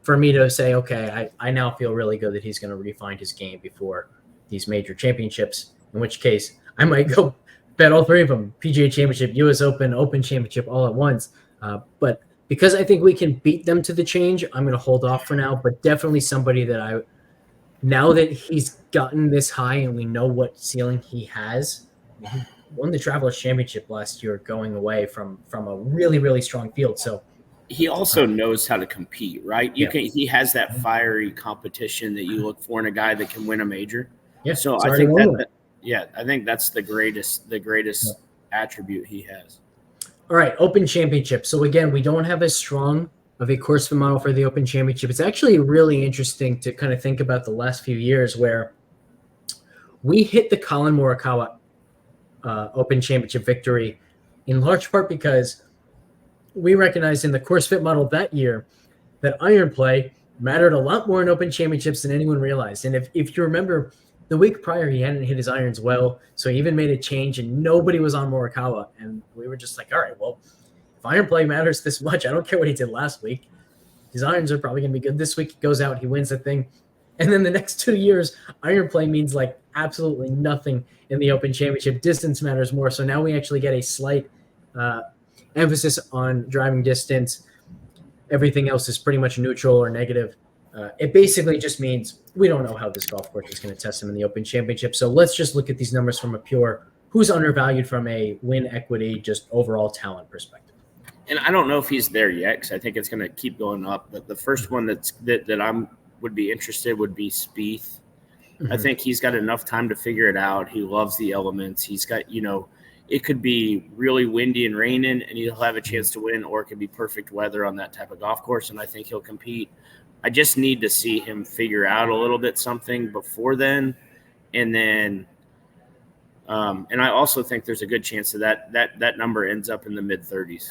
For me to say, okay, I now feel really good that he's going to refine his game before these major championships, in which case I might go bet all 3 of them, PGA Championship, US Open, Open Championship all at once. But because I think we can beat them to the change, I'm going to hold off for now, but definitely somebody that now that he's gotten this high and we know what ceiling he has, he won the Travelers Championship last year going away from a really, really strong field. So he also knows how to compete, right? He has that fiery competition that you look for in a guy that can win a major. Yeah. So I think I think that's the greatest attribute he has. All right, Open Championship. So again, we don't have as strong of a course fit model for the Open Championship. It's actually really interesting to kind of think about the last few years where we hit the Colin Morikawa Open Championship victory in large part because we recognized in the course fit model that year that iron play mattered a lot more in Open Championships than anyone realized. And if you remember, the week prior, he hadn't hit his irons well, so he even made a change, and nobody was on Morikawa. And we were just like, all right, well, if iron play matters this much, I don't care what he did last week. His irons are probably going to be good. This week he goes out, he wins the thing. And then the next 2 years, iron play means like absolutely nothing in the Open Championship. Distance matters more. So now we actually get a slight emphasis on driving distance. Everything else is pretty much neutral or negative. It basically just means we don't know how this golf course is going to test him in the Open Championship. So let's just look at these numbers from a pure who's undervalued from a win equity, just overall talent perspective. And I don't know if he's there yet because I think it's going to keep going up. But the first one that would be interested would be Spieth. Mm-hmm. I think he's got enough time to figure it out. He loves the elements. He's got, it could be really windy and raining and he'll have a chance to win, or it could be perfect weather on that type of golf course, and I think he'll compete. I just need to see him figure out a little bit something before then. And then and I also think there's a good chance that number ends up in the mid-30s.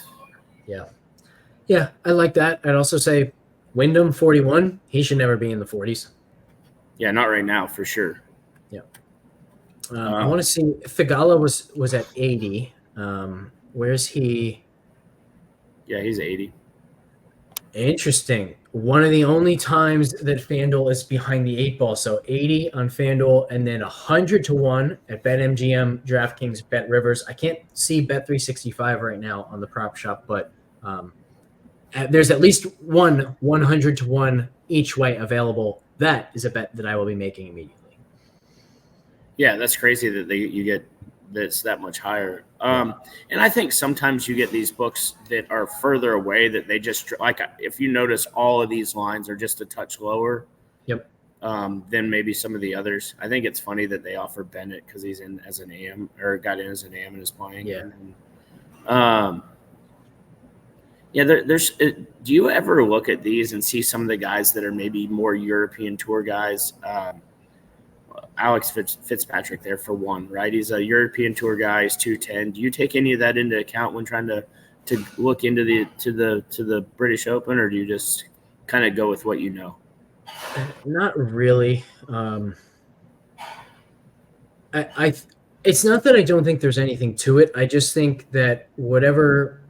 Yeah, I like that. I'd also say Wyndham, 41. He should never be in the 40s. Yeah, not right now, for sure. Yeah. I want to see Thigala was at 80. Where's he? Yeah, he's 80. Interesting. One of the only times that FanDuel is behind the 8 ball. So 80 on FanDuel and then 100 to 1 at BetMGM, DraftKings, BetRivers. I can't see Bet365 right now on the prop shop, but there's at least one 100 to 1 each way available. That is a bet that I will be making immediately. Yeah, that's crazy that you get that's that much higher. And I think sometimes you get these books that are further away that they just like. If you notice, all of these lines are just a touch lower. Yep. Than maybe some of the others. I think it's funny that they offer Bennett because he's in as an AM or got in as an AM and is playing. Yeah. There's. Do you ever look at these and see some of the guys that are maybe more European tour guys? Alex Fitzpatrick there for one, right? He's a European tour guy. He's 210. Do you take any of that into account when trying to look into the British Open, or do you just kind of go with what you know? Not really. It's not that I don't think there's anything to it. I just think that whatever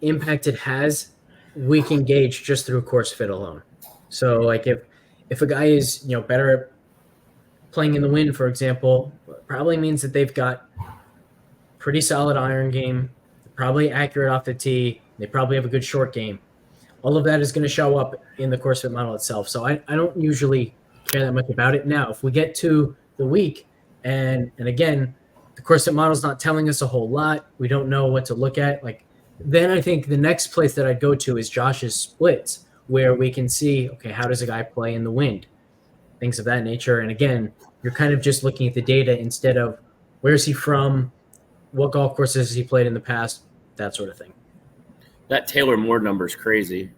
impact it has, we can gauge just through course fit alone. So like if a guy is, better at playing in the wind, for example, probably means that they've got pretty solid iron game, probably accurate off the tee. They probably have a good short game. All of that is going to show up in the course fit model itself. So I don't usually care that much about it. Now, if we get to the week and again, the course fit model is not telling us a whole lot, we don't know what to look at. Then I think the next place that I'd go to is Josh's splits, where we can see, okay, how does a guy play in the wind? Things of that nature. And again, you're kind of just looking at the data instead of where's he from, what golf courses has he played in the past, that sort of thing. That Taylor Moore number is crazy.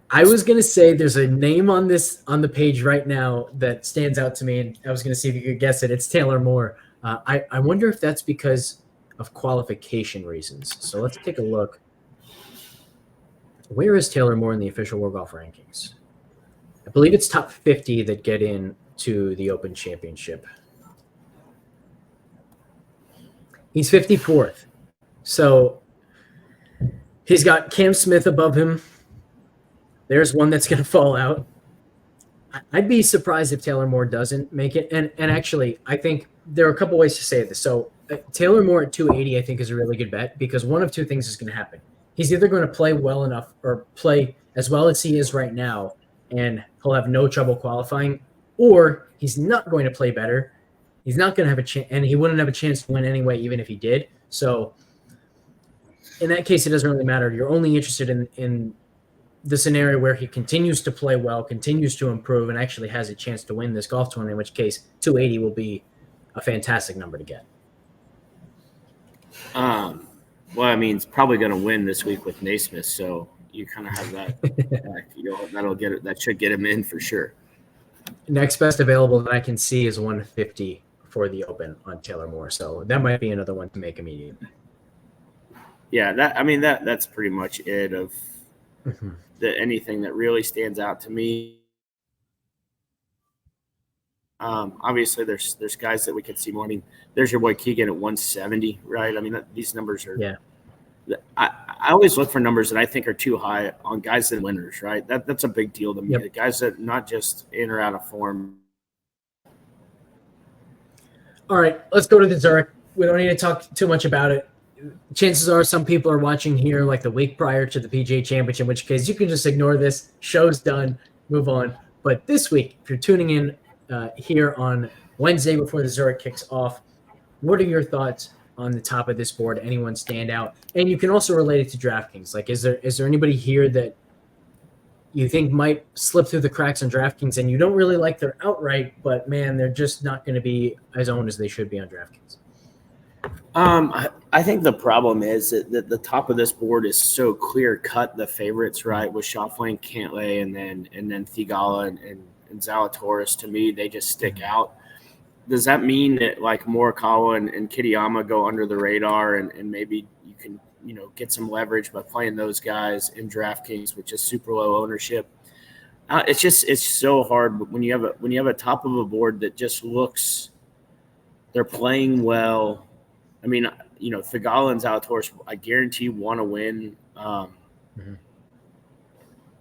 I was going to say there's a name on the page right now that stands out to me, and I was going to see if you could guess it. It's Taylor Moore. I wonder if that's because of qualification reasons. So let's take a look. Where is Taylor Moore in the official World Golf Rankings? I believe it's top 50 that get in to the Open Championship. He's 54th. So he's got Cam Smith above him. There's one that's going to fall out. I'd be surprised if Taylor Moore doesn't make it. And actually, I think there are a couple ways to say this. So Taylor Moore at 280, I think, is a really good bet because one of two things is going to happen. He's either going to play well enough or play as well as he is right now, and he'll have no trouble qualifying, or he's not going to play better. He's not going to have a chance, and he wouldn't have a chance to win anyway, even if he did. So in that case, it doesn't really matter. You're only interested in the scenario where he continues to play well, continues to improve, and actually has a chance to win this golf tournament, in which case 280 will be a fantastic number to get. Well, I mean, it's probably going to win this week with Naismith, so you kind of have that. That'll get it. That should get him in for sure. Next best available that I can see is 150 for the Open on Taylor Moore, so that might be another one to make immediately. Yeah, that's pretty much it of anything that really stands out to me. Obviously, there's guys that we could see more. I mean, there's your boy Keegan at 170, right? I mean, these numbers are. Yeah. I always look for numbers that I think are too high on guys that winners, right? That's a big deal to me. Yep. The guys that not just in or out of form. All right, let's go to the Zurich. We don't need to talk too much about it. Chances are some people are watching here like the week prior to the PGA Championship, in which case you can just ignore this. Show's done. Move on. But this week, if you're tuning in here on Wednesday before the Zurich kicks off, what are your thoughts on the top of this board? Anyone stand out? And you can also relate it to DraftKings. Like, is there anybody here that you think might slip through the cracks on DraftKings and you don't really like their outright, but man, they're just not going to be as owned as they should be on DraftKings? I think the problem is that the top of this board is so clear cut. The favorites, right, with Schauffele, Cantlay, and then Thigala and Zalatoris. To me, they just stick out. Does that mean that like Morikawa and Kitayama go under the radar and maybe you can get some leverage by playing those guys in DraftKings, which is super low ownership? It's so hard when you have a top of a board that just looks they're playing well. I mean, Thigala and Zalatoris, I guarantee, want to win.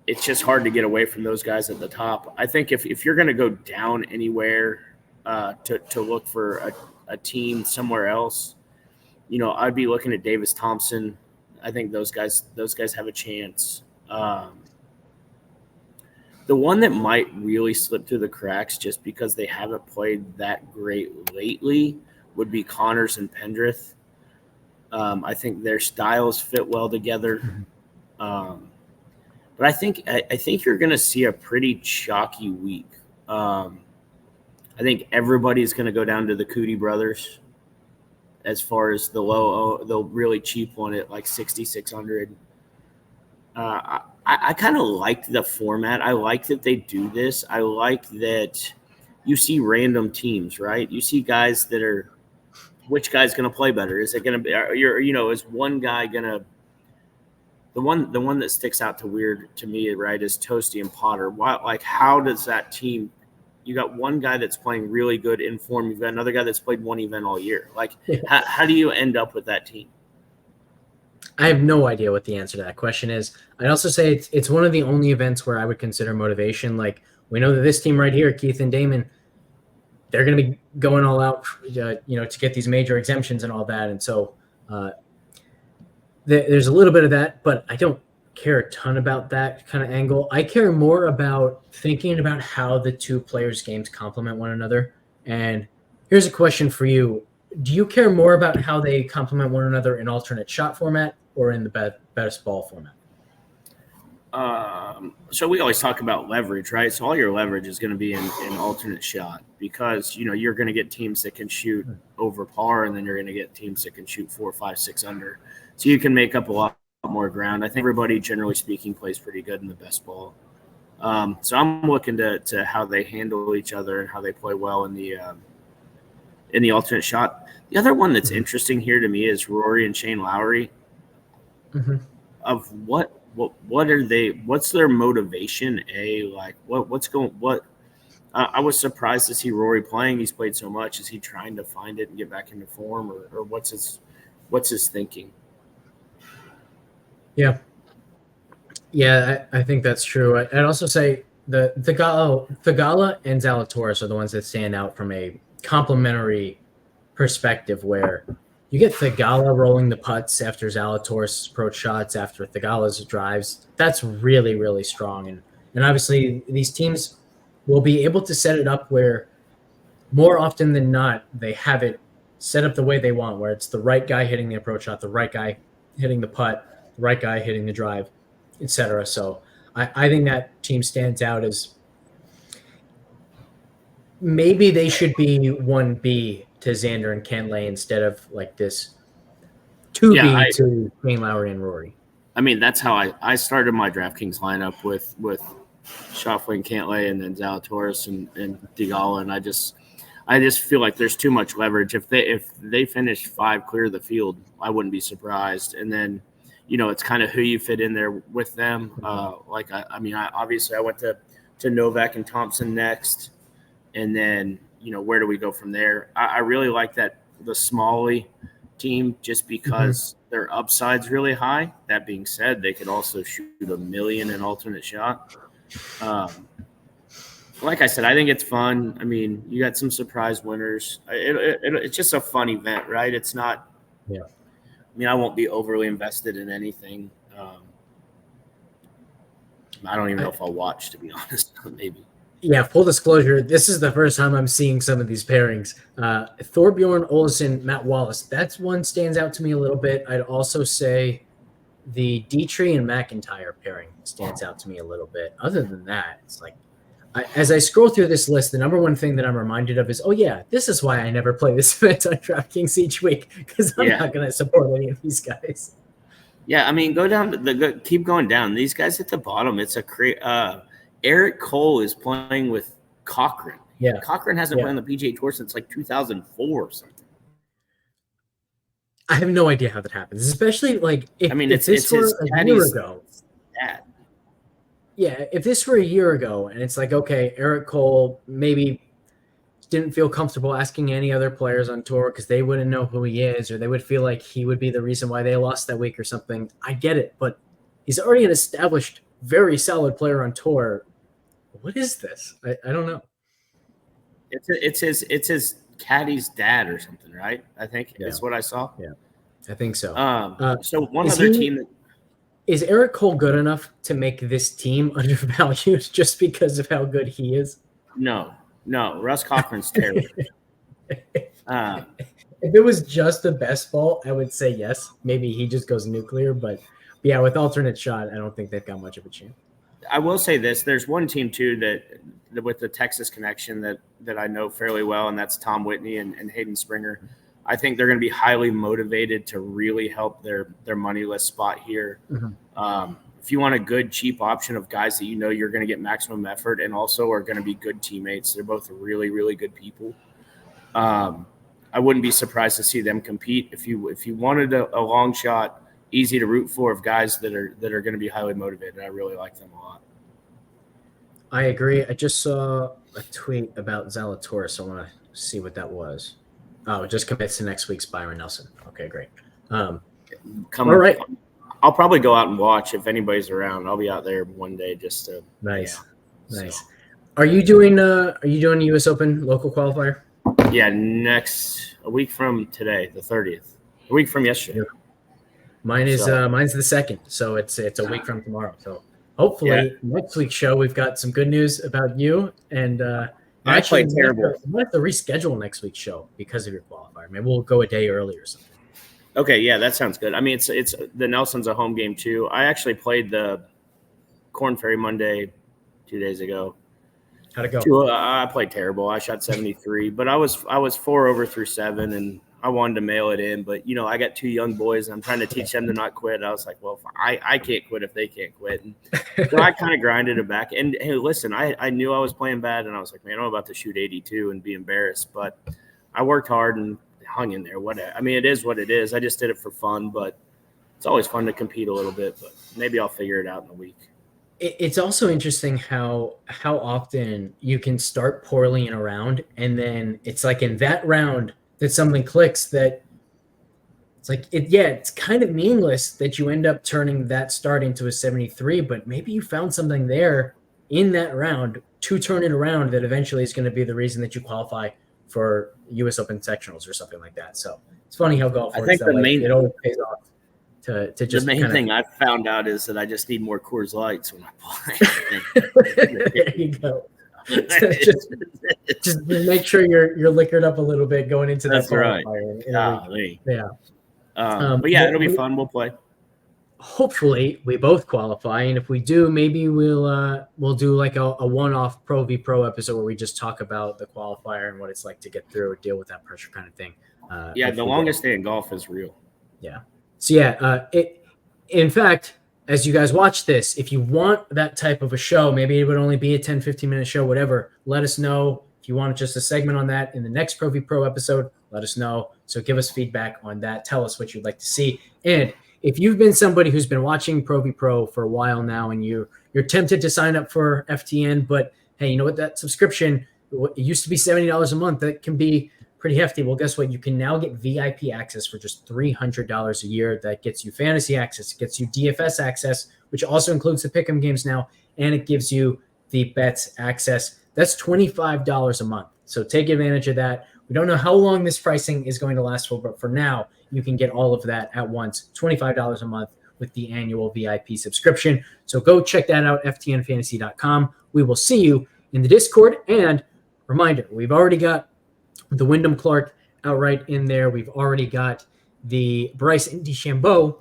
It's just hard to get away from those guys at the top. I think if you're going to go down anywhere to look for a team somewhere else, I'd be looking at Davis Thompson. I think those guys have a chance. The one that might really slip through the cracks just because they haven't played that great lately would be Connors and Pendrith. I think their styles fit well together. But I think you're going to see a pretty chalky week. I think everybody's going to go down to the Cootie brothers as far as the really cheap one at like 6,600. I kind of liked the format. I like that they do this. I like that you see random teams, right? You see guys that are, which guy's going to play better? Is it going to be, is one guy going to, the one that sticks out to me, right, is Toasty and Potter. How does that team, you got one guy that's playing really good in form. You've got another guy that's played one event all year. How do you end up with that team? I have no idea what the answer to that question is. I'd also say it's one of the only events where I would consider motivation. Like, we know that this team right here, Keith and Damon, they're going to be going all out, to get these major exemptions and all that. And so there's a little bit of that, but I don't care a ton about that kind of angle. I care more about thinking about how the two players' games complement one another. And here's a question for you. Do you care more about how they complement one another in alternate shot format or in the best ball format? So we always talk about leverage, right? So all your leverage is going to be in alternate shot because, you're going to get teams that can shoot over par, and then you're going to get teams that can shoot 4, 5, 6 under. So you can make up a lot more ground. I think everybody, generally speaking, plays pretty good in the best ball. So I'm looking to how they handle each other and how they play well in the alternate shot. The other one that's interesting here to me is Rory and Shane Lowry. Of what are they? What's their motivation? I was surprised to see Rory playing. He's played so much. Is he trying to find it and get back into form, or what's his thinking? Yeah, I think that's true. I'd also say the Thigala and Zalatoris are the ones that stand out from a complementary perspective, where you get Thigala rolling the putts after Zalatoris' approach shots, after Thigala's drives. That's really, really strong. And obviously these teams will be able to set it up where more often than not, they have it set up the way they want, where it's the right guy hitting the approach shot, the right guy hitting the putt, the right guy hitting the drive, etc. So I think that team stands out as maybe they should be 1B to Xander and Cantlay instead of like this 2B to Shane Lowry and Rory. I mean, that's how I started my DraftKings lineup with Schauffele and Cantlay, and then Zalatoris and Thigala, and I just feel like there's too much leverage. If they finish 5 clear of the field, I wouldn't be surprised. And then, it's kind of who you fit in there with them. Obviously I went to Novak and Thompson next, and then where do we go from there? I really like the Smalley team just because their upside's really high. That being said, they could also shoot $1 million in alternate shot. Like I said, I think it's fun. I mean, you got some surprise winners. It's just a fun event, right? It's not. Yeah. I mean, I won't be overly invested in anything. I don't even know if I'll watch, to be honest. Maybe. Yeah, full disclosure, this is the first time I'm seeing some of these pairings. Thorbjorn Olesen, Matt Wallace, that's one stands out to me a little bit. I'd also say the Dietrich and McIntyre pairing stands out to me a little bit. Other than that, it's like, as I scroll through this list, the number one thing that I'm reminded of is, this is why I never play this event on DraftKings each week, because I'm not going to support any of these guys. Yeah, I mean, keep going down. These guys at the bottom, it's Eric Cole is playing with Cochran. Yeah. Cochran hasn't played on the PGA Tour since like 2004 or something. I have no idea how that happens, especially if this were a year ago. Yeah, if this were a year ago and it's like, okay, Eric Cole maybe didn't feel comfortable asking any other players on tour because they wouldn't know who he is, or they would feel like he would be the reason why they lost that week or something. I get it, but he's already an established, very solid player on tour. What is this? I don't know. It's his caddy's dad or something, right? I think is what I saw. Yeah, I think so. So one other team that is Eric Cole good enough to make this team undervalued just because of how good he is? No. Russ Cochran's terrible. If it was just the best ball, I would say yes. Maybe he just goes nuclear, but yeah, with alternate shot, I don't think they've got much of a chance. I will say this: there's one team too that with the Texas connection that I know fairly well, and that's Tom Whitney and Hayden Springer. I think they're going to be highly motivated to really help their moneyless spot here. Mm-hmm. If you want a good, cheap option of guys that you know you're going to get maximum effort and also are going to be good teammates, they're both really, really good people. I wouldn't be surprised to see them compete. If you wanted a long shot, easy to root for of guys that are going to be highly motivated, I really like them a lot. I agree. I just saw a tweet about Zalatoris. I want to see what that was. Oh, it just commits to next week's Byron Nelson. Okay, great. All right. I'll probably go out and watch if anybody's around. I'll be out there one day just to. Nice. So. Are you doing US Open local qualifier? Yeah, a week from today, the 30th. A week from yesterday. Mine's the 2nd, so it's a week from tomorrow. So hopefully next week's show we've got some good news about you and. I played terrible. We might have to reschedule next week's show because of your qualifier. Maybe we'll go a day early or something. Okay, yeah, that sounds good. I mean, it's the Nelson's a home game too. I actually played the Corn Ferry Monday 2 days ago. How'd it go? I played terrible. I shot 73, but I was 4 over through 7, and I wanted to mail it in. But I got 2 young boys, and I'm trying to teach them to not quit. I was like, well, I can't quit if they can't quit. And so I kind of grinded it back. And hey, listen, I knew I was playing bad, and I was like, man, I'm about to shoot 82 and be embarrassed. But I worked hard and hung in there. I mean, it is what it is. I just did it for fun, but it's always fun to compete a little bit. But maybe I'll figure it out in a week. It's also interesting how often you can start poorly in a round, and then it's like in that round that something clicks that it's like it's kind of meaningless that you end up turning that start into a 73, but maybe you found something there in that round to turn it around that eventually is going to be the reason that you qualify for US Open sectionals or something like that. So it's funny how golf works. I think it always pays off to just the main thing I've found out is that I just need more Coors Lights when I play. There you go. just make sure you're liquored up a little bit going into that qualifier. But yeah, it'll be fun. We'll play. Hopefully, we both qualify, and if we do, maybe we'll do like a one-off Pro v Pro episode where we just talk about the qualifier and what it's like to get through or deal with that pressure kind of thing. The longest day in golf is real. Yeah. So in fact, as you guys watch this, if you want that type of a show, maybe it would only be a 10, 15-minute show, whatever, let us know. If you want just a segment on that in the next Pro v Pro episode, let us know. So give us feedback on that. Tell us what you'd like to see. And if you've been somebody who's been watching Pro v Pro for a while now and you're tempted to sign up for FTN, but hey, you know what, that subscription, it used to be $70 a month. That can be pretty hefty. Well, guess what? You can now get VIP access for just $300 a year. That gets you fantasy access. It gets you DFS access, which also includes the pick'em games now, and it gives you the bets access. That's $25 a month. So take advantage of that. We don't know how long this pricing is going to last for, but for now, you can get all of that at once, $25 a month with the annual VIP subscription. So go check that out, ftnfantasy.com. We will see you in the Discord. And reminder, we've already got the Wyndham Clark outright in there. We've already got the Bryson DeChambeau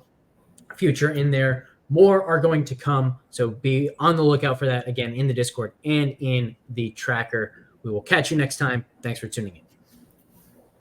future in there. More are going to come, so be on the lookout for that, again, in the Discord and in the tracker. We will catch you next time. Thanks for tuning in.